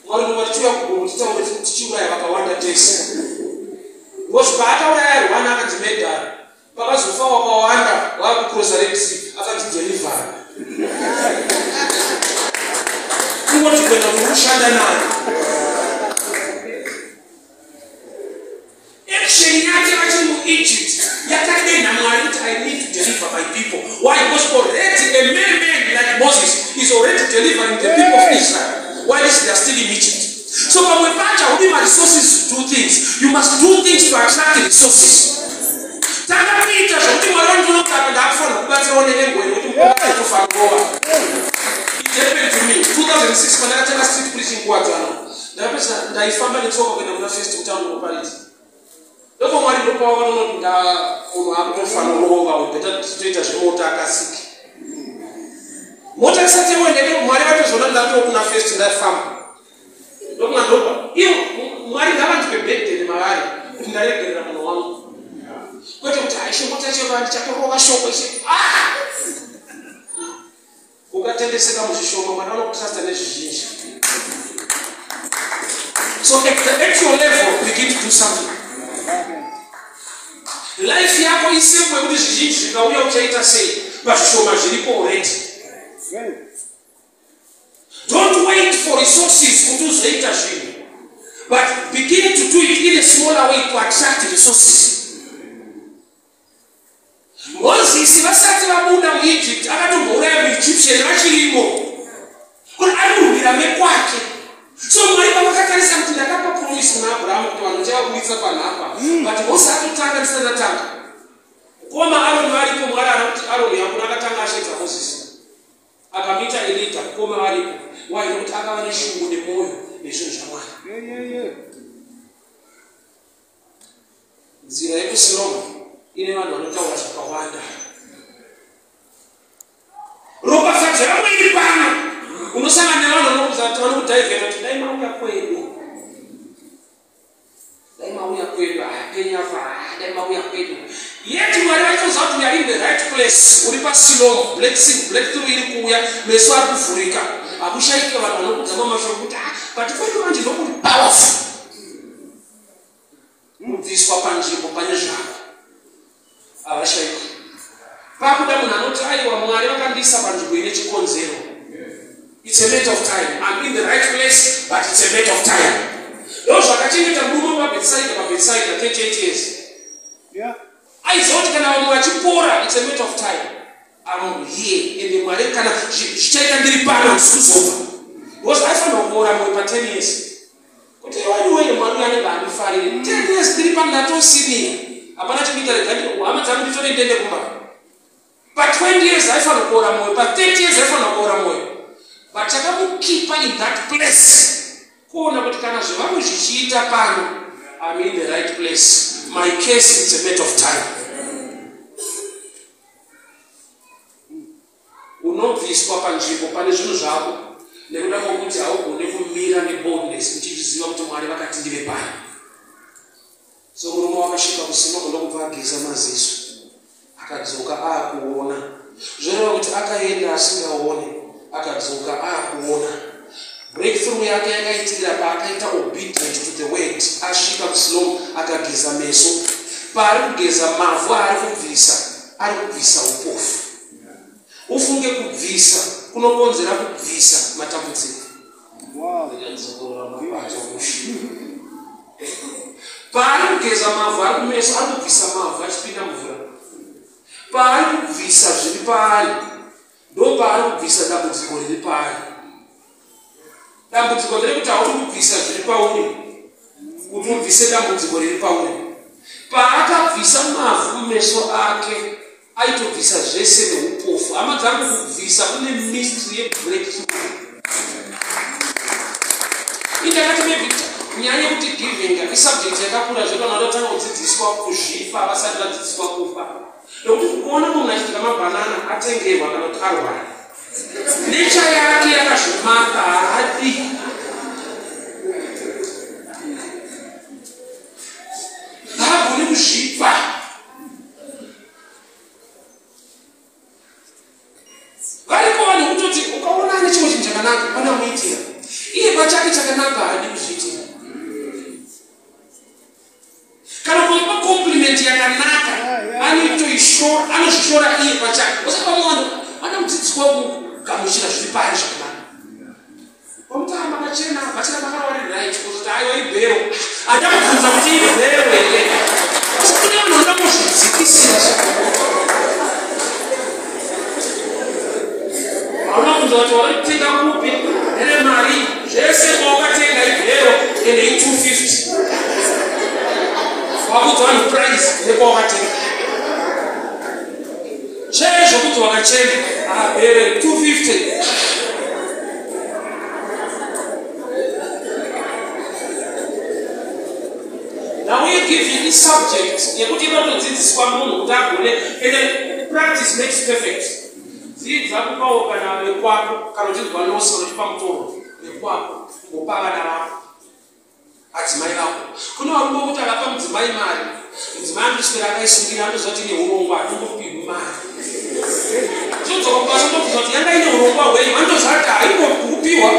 Mwari ndovatichiuya kugomutitaura kuti tichiuraya vakawanda tese. Ngosva akauraya Rwana akadzimedhara. Pakazofa wakawanda wakucrossa Red Sea akadzidherivhara. Kungoti kuenda kushanda naye. Action yake vachiri muEgypt yakadenda Mwari kuti I need to deliver my people. Why? Because already a man like Moses is already delivering the people of Israel while they are still in Egypt. So when we patch our resources to do things, you must do things to attract the resources. It happened to me 2006 when I started street preaching Guadana. I found my talk when I first to town locality. Loko Mwari ndo kwa wano nda unafano roga upeta straight mota akasiki. Mota sasa wende Mwari watu zona ndato kuna first nda farm. Loko ndopa. Iyo Mwari ngaba ndipebete ni magari. Ndaregera muno wangu. Kwete kuti aishe mota chepa ndichakoroga shoko ishe. Ukatendeseka muzvishoma mwana unokutrasta nezvizhinji. So at the actual level begin to do something. Life yako isemwe kuti zvizhinji zvikauya uchaita sei pazvishoma zviripo already. Don't wait for resources kuti uzoita zvinhu, but begin to do it in a smaller way to attract resources. Moses vasati vabuda muEgypt akatombouraya muEgyptian vachirimo kuti arikurwira mekwake. So Mwari pavakatarisa kuti ndakapa promise kuna Abraham kuti vanhu chavakuisa panhapa, but Mose atotanga ndisandatanga. Koma Aroni varipo, Mwari anakuti Aroni hakuna akatanga ashedza Moses. Akamita Elita koma varipo. Why? Nokuti akava neshungu nemwoyo nezvinhu zvaMwari. Nzira yekuSiloma ine vanhu vanotaura zvakawanda. Ropafadzo yavo iri pano. Unosangana nevanhu vanokudhaivheta kuti dai mauya kwedu. Dai mauya kwedu, penyafa, dai mauya kwedu. Yet Mwari vaitoziva kuti we are in the right place. Uri paSiloma, breakthrough iri kuuya, meso ari kuvhurika. Hakushaike vanhu vanokudzama mashoko kuti but kwedu manje ndokuri powerful. Mubviswa panzvimbo pane zvavo. Havashaike. Pakuda munhu anoti aiwa Mwari vakandiisa panzvimbo ine chikonzero. It's a matter of time. I'm in the right place, but it's a matter of time. Those who are catching it and moving up beside 38 years. Yeah. I thought when I was watching it's a matter of time. I'm here in the Marikana. She can be part of Susan. Because I found out for 10 years. But why do you want to 10 years, 3 not see but 20 years, I found a but 30 years, I found a but keep in that place. I'm in the right place. My case is a matter of time. Unobviswa panzvimbo pane zvinhu zvako nekuda kwokuti haugone kumira neboldness uchiziva kuti Mwari vakati ndive pano. So murume wakasvika kuSiloma ndokubva ageza maziso akadzoka akuona zvoreva kuti akaenda asingaone akadzoka akuona. Breakthrough yake yakaitirira paakaita obedient to the word. Asvika kuSiloma akageza meso. Paari kugeza mavhu ari kubvisa upofu. Ufunge kubvisa kunokonzera kubvisa matambudziko. Paari kugeza mavhu ari kumeso ari kubvisa mavhu achipinda mvura. Paari kubvisa zviri paari ndo paari kubvisa dambudziko riri paari. Dambudziko nderekuti hauri kubvisa zviri pauri kuti ubvise dambudziko riri pauri. Paakabvisa mavhu mumeso ake aitobvisa zvese neupofu. Hama dzangu kubvisa kune mystery yebreakthrough. Indakati maybe nyaya yekuti giving isubject yakakura zvekuti vanhu vanotanga kudzidziswa kuzvifa vasati vadzidziswa kufa. Nekuti kuona munhu achiita mabhanana atengerwa kana kuti arwara, nature yake yakazvimaka haadi. Haagoni kuzvipa. Varipo vanhu kutoti ukaona ane chimwe chinhu chakanaka panamuitira, iye pachake chakanaka haadi kuzviitira. Kana kuipa compliment yakanaka anozvishora iye pachake. Usaka munhu ana mudzidziswa kugamuchira zviri pari zvakanaka. Pamutamba machena bachira makawari right kuti aiwa ibhero. Andakubvunza kuti ibhero here. Kune vanhu vandamuzvidzikisira. Hauna kunzwa kuti waitenga kupi ene mari zvese wakatenga ibhero ende 250. Wakuti vanhu price nekwawakatenga. Chezvo kuti wakachena bhero 250. Now we give you this subject yekuti inotodzidziswa munhu kuti agone, and practice makes perfect. Dzidza kupawo kana vekwako kana uchidzwa nosi kana uchipa mutoro vekwako ngopa vana vako adzimai vako. Kune varume kuti akapa mudzimai mari, mudzimai andoswera akaisungira andoziva kuti ine urongwa hatingopihwi mari. Zvodzoka kubasa ndobvunza kuti yanga ine urongwa hwenyu, andoziva kuti haingokupiwa.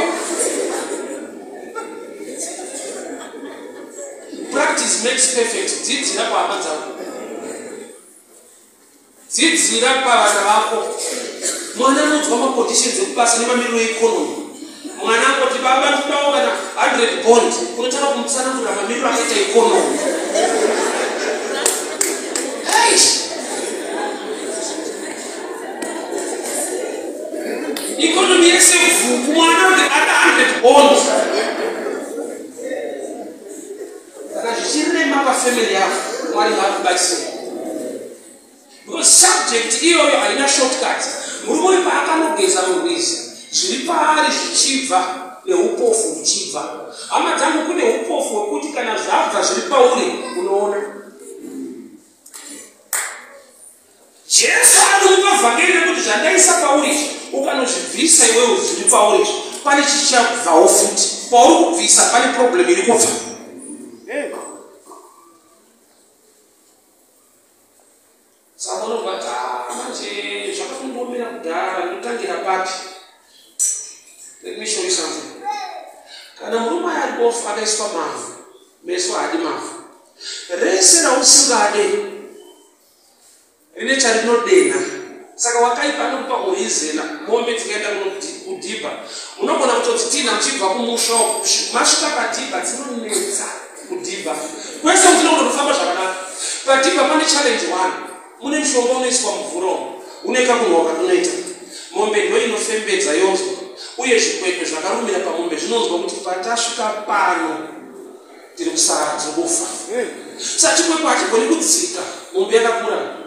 Practice makes perfect. Dzidzira pahama dzako, dzidzira pavana vako. Mwana anonzwa maconditions ekubasa nemamiriro economy. Mwana angoti baba ndodawo kana 100 bond, unotanga kumutsanangurira mamiriro akaita economy. Economy yese vhuku mwana kuti ata 100 bond. Kana zvichirema pafamily yako Mwari ngakubatsire. Because subject iyoyo haina shortcut. Murume paakanogeza murwizi zviri paari zvichibva neupofu huchibva. Hama dzangu kune upofu hwekuti kana zvabva zviri pauri unoona. Jesu anokupa vhangeri rekuti zvandaisa pauri ukanozvibvisa iwewe zviri pauri pane chichabvawo futi. Pauri kubvisa pane problem iri kubva. Saka unobva manje zvakatongomira kudhara ndinotangira papi. Let me show you something. Kana murume ari bofu akaiswa mavhu, meso haadi mavhu, rese rausingade rine charinodenha. Saka wakaipa anokupa horizena. Mombe dzikaenda kudhibha, unogona kutoti tina muchibva kumusha masvika padhibha dzinonetsa kudhibha. Kwese kuti unogona kufamba zvakanaka. Padhibha pane challenge 1. Mune mushonga unoiswa mumvura une kakunhuhwa kanoita. Mombe ndo inofembedza yonzwa, uye zvikwekwe zvakarumira pamombe zvinonzwa kuti patasvika pano tiri kusara tinokufa. Saka chikwekwe hachigoni kudzika, mombe yakakura.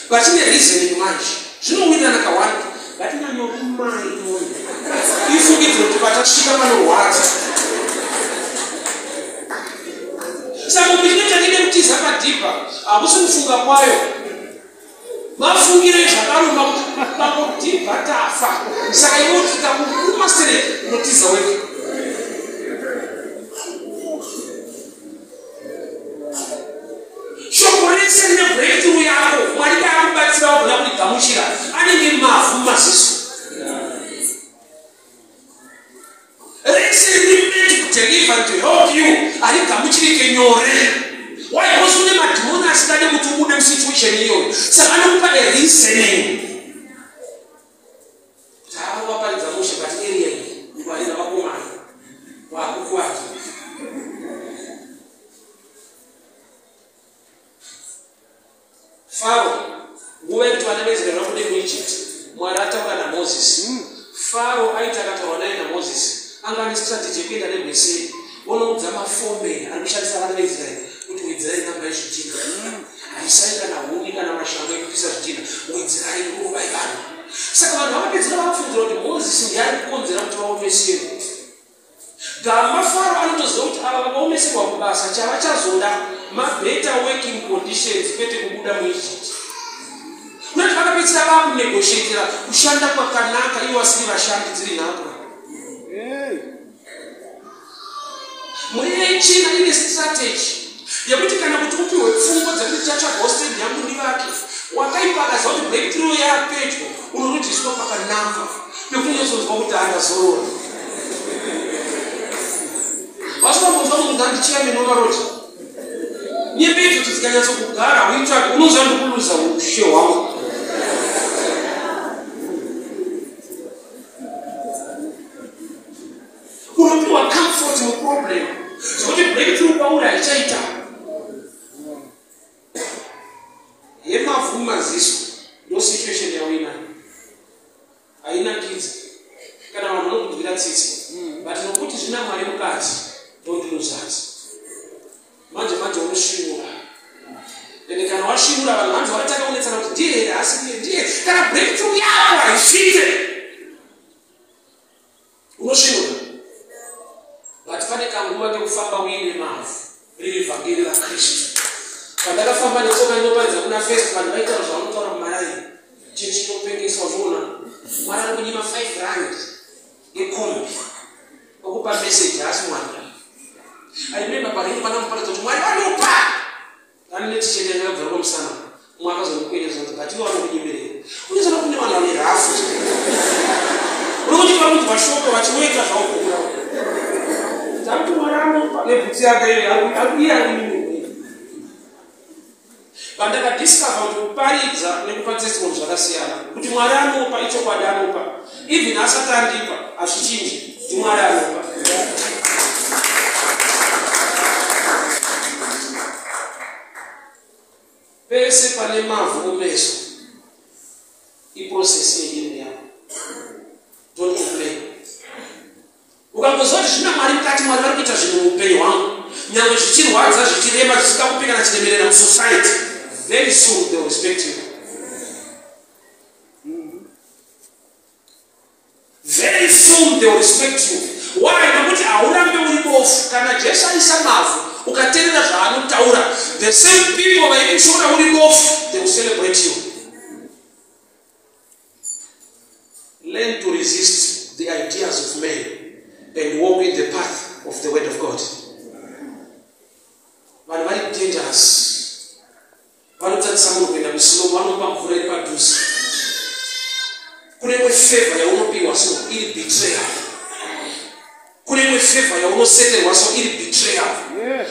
Pachine reasoning manje zvinowirirana kawanda. Ngatinyanyorumai mombe ifungidzire kuti patasvika panorwadza. Saka mombe inoita nide kutiza padhibha hakusi kufunga kwayo. Mafungire zvakaruma kuti pakudhibha tafa. Saka iwe kuti takukuma sere unotiza wega. Shoko rese rine breakthrough yako Mwari akakubatsira wagona kurigamuchira anenge mavhu maziso. Rese rine meant to deliver to help you arigamuchirike nyore. Why? Because when the demon has started to put them situation here, so I don't put a reasoning. Tahu apa yang kamu sebut area ni, bukan apa woman. wakukwata. Faro nguva yekuti vana veIsraeri vabude muEgypt, Mwari ataura naMozisi. Faro aita akataura naye naMozisi anga ane strategy yekuenda neBheseri onoudza mafombe anoshandisa vana veIsraeri kuti wedzerai nhamba yezvidhina, haisai kana huni kana mashango ekupisa zvidhina, wedzerai nguruva ivanhu. Saka vanhu vakapedzera vakapfunzira kuti Mozisi ndiye ari kukonzera kuti vaomeserwe. Gama Faro anotoziva kuti ava vakaomeserwa kubasa chava chazoda better working conditions kwete kubuda muEgypt. Unati vakapedzera vakunegoshetera kushanda kwakanaka ivo vasiri vashandi dziri nhapwa. Muri China ine strategy yekuti kana kuti upiwe pfungwa dzekuti chatsvagawo stand yangu ndivake, wakaipakaza kuti breakthrough yapedyo unorudiswa pakanaka pekunyazonzwa kuti andazorora. Vasingambonzwa munhu andichairman wakaroti nyembe idzo dzikanyatso kugara uitsvake unonzwa ndikuluza ushe hwangu. Unopiwa comfort muproblem zvokuti breakthrough kwauri haichaita. Yemavhu maziso ndo situation yawina haina kidzi kana vanhu vanokudwira tsitsi, but nokuti zvina Mwari mukati don't lose that. Manje unoshinura ende kana washinura vanhu vanzi vakataka kunetsana kuti ndiye here asi ndiye kana breakthrough yako haisvike unoshinura. But pane kanguva kekufamba uine mavhu riri vhangeri raKristu. Pandakafamba netsoka inoparidza kuna first vanhu vaitaura zvavanotaura mumaraini chechi inopengeswa zvoona Mwari ari kunyima 5 rand yekombi okupa message asi Mwari. I remember paringi pana muparidza kuti Mwari vanopa ani netichende ndakabvira pamusana Mwari akazondikwedza kuti ngatiwe vanokunyemerera. Unoziva kune vanhu vane rafu unokuti vanoti vashoka vachiweka zvavokura takuti Mwari anopa nebvutsi yake iye ari vandakadiscover kuti kuparidza nekupa testimony zvakasiyana kuti Mwari anopa ichokwadi anopa even asati andipa hazvichinji kuti Mwari anopa. Pese pane mavhu mumeso iprocess yenyini yako, don't complain. Ukangoziva kuti zvina Mwari mukati, Mwari vari kuita zvinhu muupenyu hwangu, nyangwe zvichirwadza zvichirema zvisingakupi kana chiremerera musociety, very soon they will respect you. Very soon they will respect you. Why? Nokuti haurambe uri bofu. Kana Jesu aisa mavhu ukateerera zvaanotaura, the same people vaikushora uri bofu, they will celebrate you. Learn to resist the ideas of men and walk in the path of the word of God. Vanhu vari dangerous. Vanotadzisa munhu kuenda muslow, vanopa mvura iri padhuze. Kune imwe favor yaunopiwa so iri betrayal. Kune imwe favor yaunoseterwa so iri betrayal.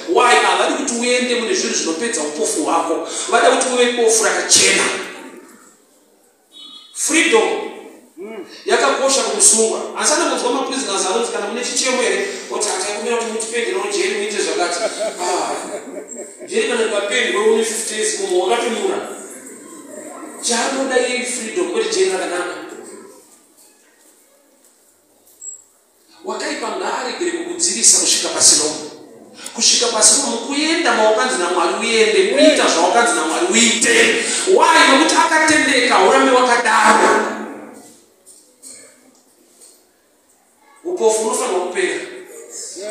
Why? Havadi kuti uende mune zvinhu zvinopedza upofu hwako, vada kuti uve bofu rakachena. Freedom yakakosha kumusungwa. Asi anongonzwa maprisoners anoti kana mune chichemo here kuti atakumira kuti mutipenderawo jeri muite zvakati. Jeri kana ukapendwa une 50 years mumwe wakatonyura. Chaanoda iye freedom kwete jeri rakanaka. Wakaipa ngaaregere kukudzivisa kusvika pasinomo. Kusvika pasinomo kuenda mawakanzi naMwari uende, kuita zvawakanzi naMwari uite. Why? Nokuti akatendeka urambe wakadaro. Upofu unofanirwa kupera.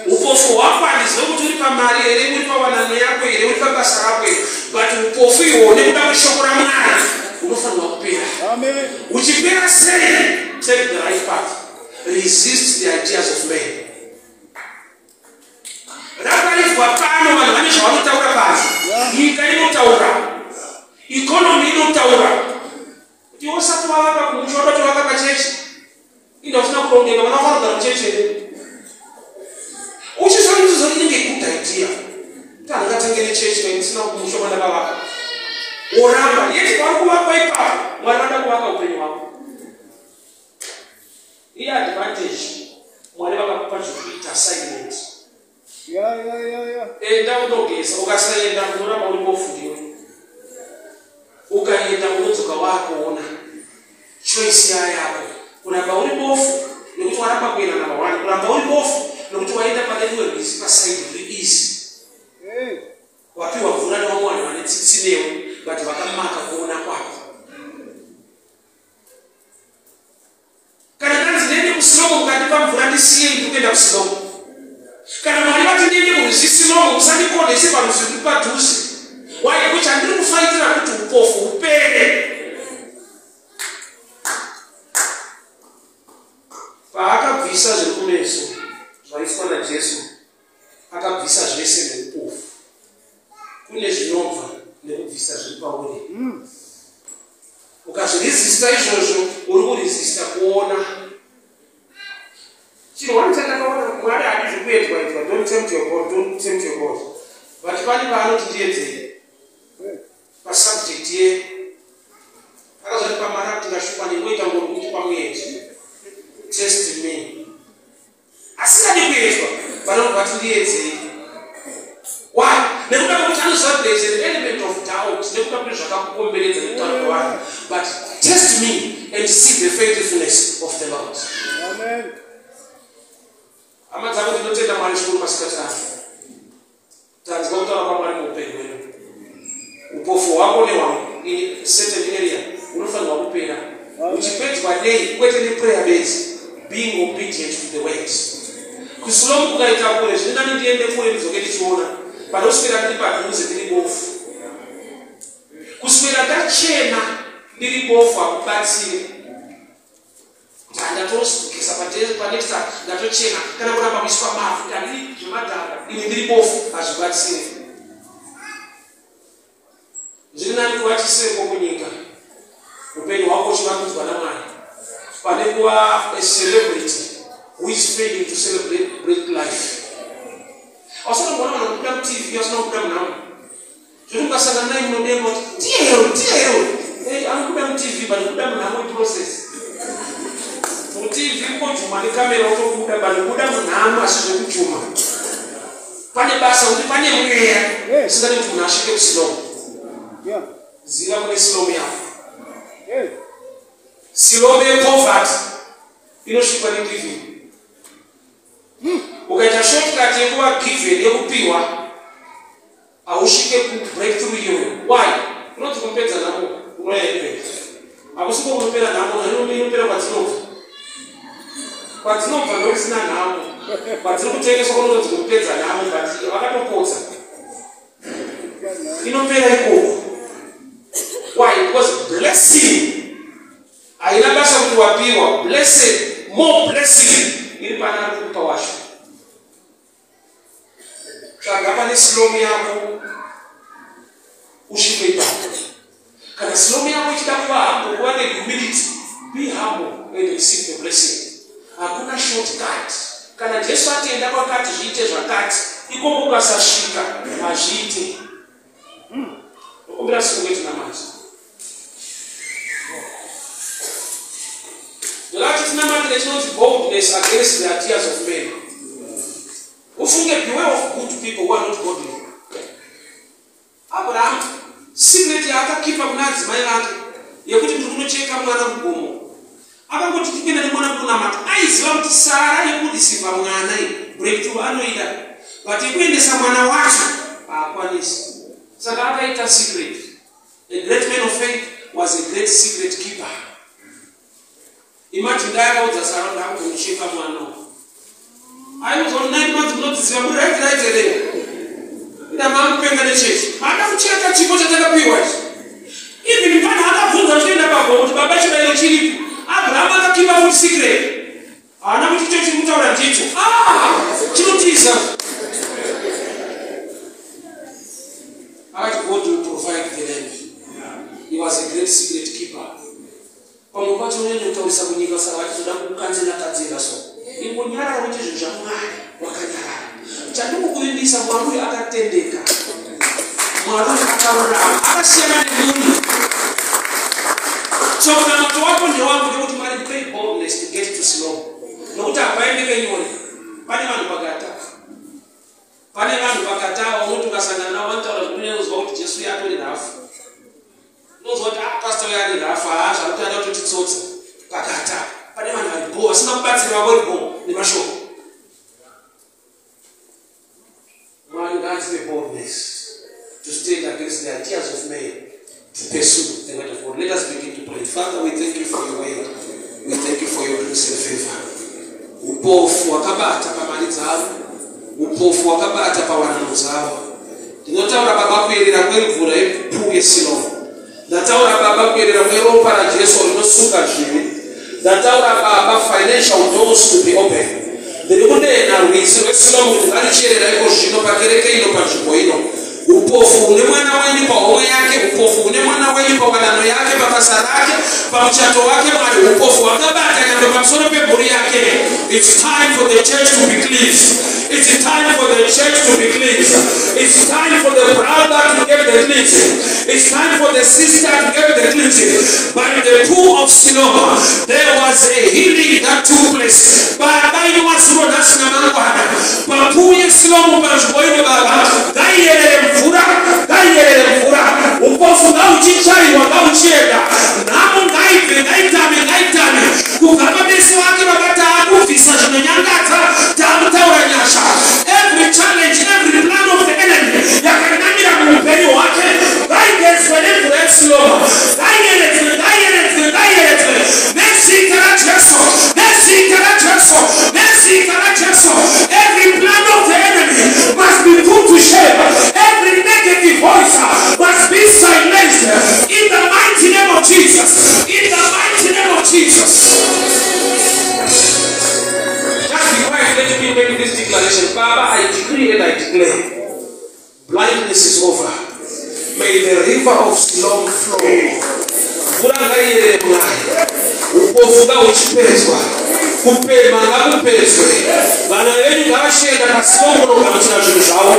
Upofu hwako handizivi kuti uri pamari here, uri pawanano yako here, uri pabasa rako here, but upofu ihwo nekuda kweshoko raMwari unofanirwa kupera. Uchipera sei? Take the right path. Resist the ideas of men. Rakaivwa pano vanhu vane zvavanotaura pasi. Nyika inotaura, ikonomi inotaura kuti usati wavaka kumusha wadati wavaka pachechi inda usina kurongeka vana vanogara muchechi here. Uchizvanidzidzo inenge good idea kuti handingatengere chechi kana isina kumusha kwandakavaka oramba yeti vari kuvakwa ipapo Mwari vada kuvaka upenyu hwako. Iye advantage Mwari vakakupa zvekuita assignment. Yeah. Unogeza ukasaenda unoramba uri bofu ndiwe. Ukaenda unodzoka wakuona choice yako. Kuramba uri bofu nekuti waramba kuenda number 1. Kuramba uri bofu nekuti waenda pane rimwe rwizi paside riri easy. Wapiwa mvura nevamwe vanhu vane tsitsi newe but vakamaka kuona kwako. Kana ndanzi ndiende kusilomo mukandipa mvura ndisiye ndikuenda kusilomo. Kana mwari vati ndiende kurwizi silomo musandikonese parwizi ruri padhuze. Why? Kuti handiri kufaitira kuti upofu upere. Paakabvisa zviri kumeso zvaiswa naJesu, akabvisa zvese neupofu. Kune zvinobva nekubvisa zviri pauri. Ukazviresista izvozvo uri kuresista kuona. Chinhu wandichandakaona Mwari hadi zvekuedzwa edzwa, don't tempt your God, don't tempt your God. But pane paanoti ndiedzere pasubject ye akazoti pamara kuti ndashukwa nengoita ngori kuti pamweedzi test me. Asingadi kuedzwa vanoti vati ndiedzere. Why? Nekuda kwekuti anoziva kuti there is an element of doubt nekuda kuti zvakakukomberedza nekutaura kwavanhu. But test me and see the faithfulness of the Lord. Amen. Hama dzangu tinotenda Mwari zvikuru masikati ano. Tanzwa kutaura kwaMwari muupenyu hwedu. Upofu hwako nehwangu in certain area unofanirwa kupera. Uchipedzwa nei kwete neprayer base, being obedient to the words. Kusilomu kukaita kure zvinani ndiende kure ndidzoke ndichiona. Panoswera ndiri padhuze ndiri bofu. Kuswera ndachena ndiri bofu hakubatsire. Kuti handatosukisa panekisa ndatochena kana kuramba kuiswa mafuta ndiri zvemadhaka ine ndiri bofu hazvibatsire. Zviri nani kuva chiseko kunyika upenyu hwako uchivandudzwa naMwari pane kuva a celebrity who is failing to celebrate great life. Ausana kuona vanhu kubuda muTV, ausana kubuda munhamo. Zviri mukasangana naye munodemba kuti ndiye anobuda muTV but kubuda munhamo iprocess. MuTV kujuma nekamera utokubuda but kubuda munhamo asi zvekujuma. Pane basa kuti pane mweya usingadi kuti munhu asvike kusilomo. Ziva kune silomo yako. Silomo yepoverty inosvikwa negiving. Ukaita shortcut yekuva given yekupiwa hausvike kubreakthrough iyoyo. Why? Unoti kupedza nhamo unoyepera. Hakusiko kunopera nhamo, inopera kwadzinobva. Kwadzinobva ndokusina nhamo. Kwadziri kutengeswa kunonzi kupedza nhamo but vakatopodza. Inopera ikoko. Why? Because blessing haina basa kuti wapiwa. Blessing, more blessing iri pana ari kupa washo. Tsvaga pane silomu yako usvike ipapo. Kana silomu yako ichida kuva humble, kuva nehumility, be humble and receive the blessing. Hakuna shortcut. Kana Jesu atienda kwakati zviite zvakati, ikoko ukasasvika hazviite. Ndokumbira siku yetu namanje. Ndolati tinamatire chinonzi boldness against the ideas of men. Ufunge beware of good people who are not godly. Abraham secret yaakakipa kuna adzimai vake yekuti kuti kunocheka mwana mugomo. Akangoti tipinda nemwana kunamata. Aiziva kuti Sara yekudisiva mwana breakthrough anoida. But yekuendesa mwana wacho haakwanisi. Saka akaita secret. A great man of faith was a great secret keeper. Imagine ndayakaudza Sara kuti akunocheka mwana. I was on 9 months munodziziva muri right here. Ina mamupenga nechechi. Hana kucheka chipo chatakapiwa ichi. Even pana akabvunza chienda pagomo kuti baba chibayiro chiripo. Abraham akakipa full secret. Hana kuti icho chiri kutaura ndicho. Chinotiza. Akati God will provide the land. He was a great secret keeper. Pamwe pacho unenge utaurisa kunyika saka vachitoda kukanzina kadzira so. Imbonyara kuti zvinhu zvaMwari wakanyarara. Chandikukuvimbisa Mwari akatendeka. Mwari akarurama. Akasiyana nemunhu. So kana moto wako ndio wangu ndio kuti Mwari pray boldness to get to Siloam. nokuti hapaendeke nyore. Pane vanhu pakata. Pane vanhu pakata unoti ukasangana navo vanotaura kuti unozwa kuti Jesu yatori rafu. Unozwa kuti pastor yari rafu zvakuti ada kutotitsotsa pakata. Pane vanhu vari bo vasina kubatsira vari bo nemashoko. Mwari ngatipe boldness to stand against the ideas of men, to pursue the word of God. Let us begin to pray. Father, we thank you for your word. We thank you for your grace and favor. Upofu wakabata pamali dzavo, upofu wakabata pawanano dzavo. Ndinotaura Baba kuerera kwemvura yepuu yeSiloamu. Ndataura Baba kuerera kweropa raJesu rinosuka zvivi. Ndataura Baba financial doors to be open. Ndiri kunena rwizi rweSiloamu kuti ngaricherera iko zvino pakereke ino panzvimbo ino. Upofu une mwana wenyu pahomwe yake, upofu une mwana wenyu pawanano yake, pabasa rake, pamuchato wake, Mwari upofu wakabata nyambe pamusoro pemhuri yake. It's time for the church to be cleansed. It's time for the church to be cleansed. It's time for the brother to get the cleansing. It's time for the sister to get the cleansing. By the pool of Siloam, there was a healing that took place. Baba ino wasuro nasina mangwana. Papu yeSiloamu panzvimbo Baba, ngaiyerere mvura. Upofu ngauchichaiwa ngauchienda. Nhamo ngaitame. Kubva pameso ake vakati akubvisa zvinonyangadza tamutaura nyasha. Every challenge, every plan of the enemy yakanamira muupenyu hwake ngaigezwe nemvura yeSiloamu. Ngaiyeredzwe. Nezita raJesu. Every plan of the enemy must be put to shame. Every negative voice must be silenced in the mighty name of Jesus. In the mighty name of Jesus. Just be quiet, let me make this declaration. Baba, I decree and I declare, blindness is over. May the river of Siloam flow. Urangayere Mwari. Upofu ngauchipedzwa. Kupema ngakupedzwe. Vana venyu ngavashenda paSiloamu kunogamuchira zvinhu zvavo.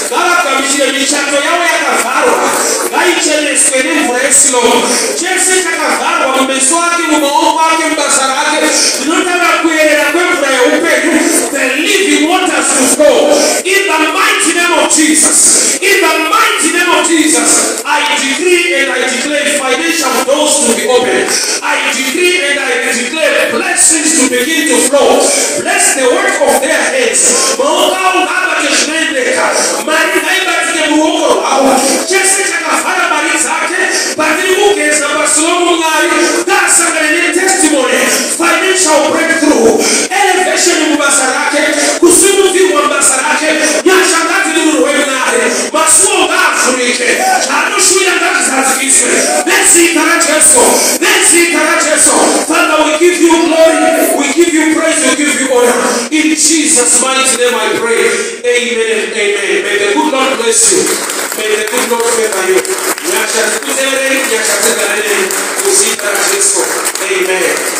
Ngavagamuchire michato yavo yakavharwa. Ngaicheneswe nemvura yeSiloamu. Chese chakavharwa mumeso ake, mumaoko ake, mubasa rake. Ndinotaura kuerera kwemvura yeupenyu. The living waters to flow. In the mighty name of Jesus. In the mighty name of Jesus. I decree and I declare financial doors to be opened. I decree and I declare blessings to begin to flow. Bless the work of their hands. Testimony, financial breakthrough, elevation in Basarake, Kusumu Basarake, Yashangati Ruenare, Masuga Afrique, Chanushuya Gazazis, Nancy Karacheso. Father, we give you glory, we give you praise, we give you honor. In Jesus' mighty name I pray. Amen and amen. May the good Lord bless you. May the good Lord favor you. Amen.